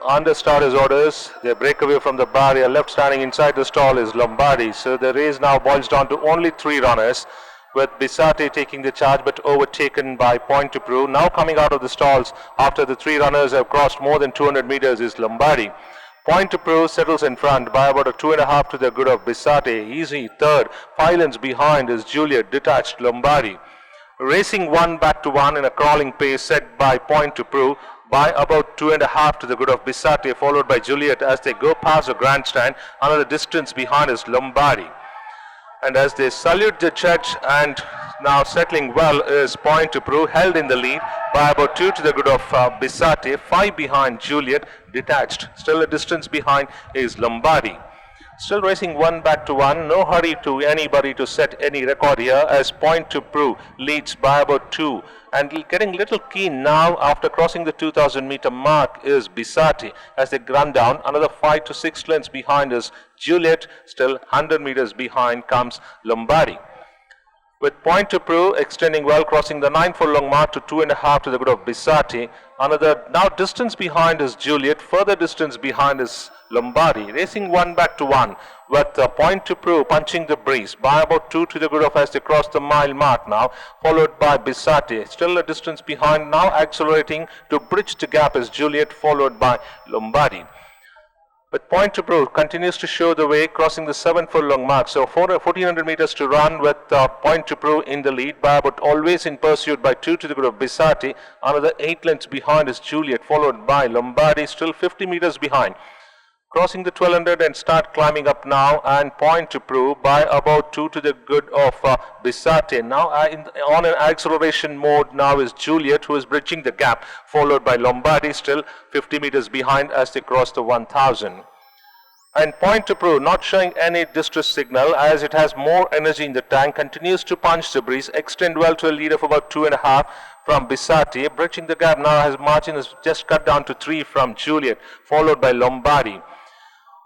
understar his orders. They break away from the barrier. Left standing inside the stall is Lombardi. So the race now boils down to only 3 runners, with Bisate taking the charge but overtaken by Point to Prove. Now coming out of the stalls after the 3 runners have crossed more than 200 meters is Lombardi. Point to Prove settles in front by about a 2.5 to the good of Bisate. Easy third. 5 lengths behind is Juliette, detached Lombardi. Racing 1 back to 1 in a crawling pace set by Point to Prove by about 2.5 to the good of Bisate, followed by Juliette as they go past the grandstand. Another distance behind is Lombardi. And as they salute the judge, and now settling well is Point to Prove, held in the lead by about 2 to the good of Bisate, 5 behind Juliette, detached. Still a distance behind is Lombardi. Still racing 1 back to 1, no hurry to anybody to set any record here as Point to Prove leads by about 2. And getting little keen now after crossing the 2000 meter mark is Bisate as they run down. Another 5 to 6 lengths behind is Juliette, still 100 meters behind comes Lombardi. With Point to Prove extending well, crossing the 9 furlong mark to 2.5 to the good of Bisate. Another now distance behind is Juliette, further distance behind is Lombardi. Racing 1 back to 1 with Point to Prove punching the breeze by about 2 to the good of as they cross the mile mark now, followed by Bisate. Still a distance behind, now accelerating to bridge the gap is Juliette, followed by Lombardi. But Point to Prove continues to show the way, crossing the 7 furlong mark. So 1400 meters to run with Point to Prove in the lead by about, always in pursuit by 2 to the good of Bisate. Another 8 lengths behind is Juliette, followed by Lombardi, still 50 meters behind. Crossing the 1200 and start climbing up now, and Point to Prove by about 2 to the good of Bisate. Now on an acceleration mode now is Juliette, who is bridging the gap, followed by Lombardi, still 50 meters behind as they cross the 1000. And Point to Prove not showing any distress signal as it has more energy in the tank, continues to punch the breeze, extend well to a lead of about 2.5 from Bisate. Bridging the gap now, has margin is just cut down to 3 from Juliette, followed by Lombardi.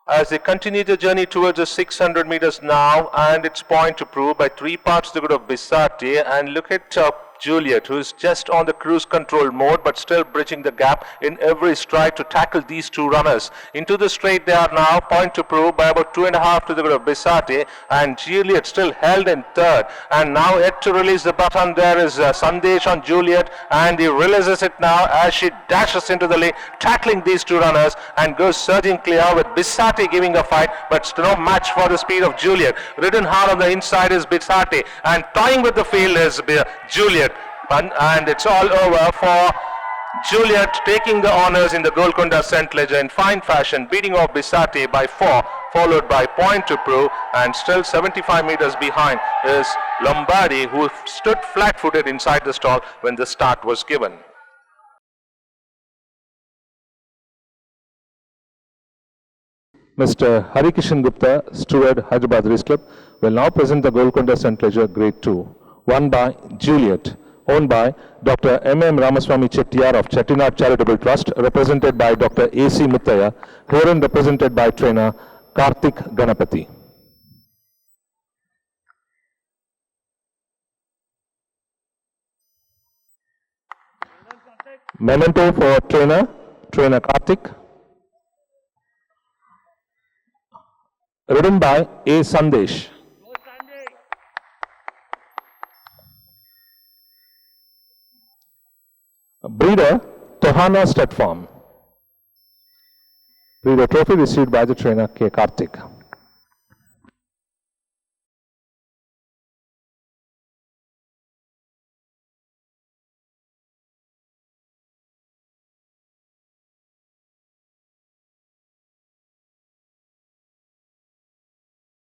As they continue the journey towards the 600 meters now, and it's Point to Prove by 3 parts the good of Bisate. And look at Juliette, who is just on the cruise control mode but still bridging the gap in every stride to tackle these 2 runners. Into the straight they are now, Point to Prove by about 2.5 to the good of Bisate, and Juliette still held in third. And now yet to release the baton there is Sandesh on Juliette, and he releases it now as she dashes into the lane, tackling these 2 runners and goes surging clear with Bisate giving a fight, but still no match for the speed of Juliette. Ridden hard on the inside is Bisate, and toying with the field is Juliette. And it's all over for Juliette, taking the honours in the Golconda St Leger in fine fashion, beating off Bisate by 4, followed by Point to Prove, and still 75 meters behind is Lombardi, who stood flat-footed inside the stall when the start was given. Mr. Harikishan Gupta, steward, Hyderabad Race Club, will now present the Golconda St Leger Grade 2, won by Juliette, owned by Dr. M.M. Ramaswamy Chettiar of Chettinad Charitable Trust, represented by Dr. A.C. Muttaya, herein represented by trainer Karthik Ganapathy. Memento for trainer Karthik. Ridden by A Sandesh. Breeder Tohana Stud Farm. Breeder trophy received by the trainer K. Karthik.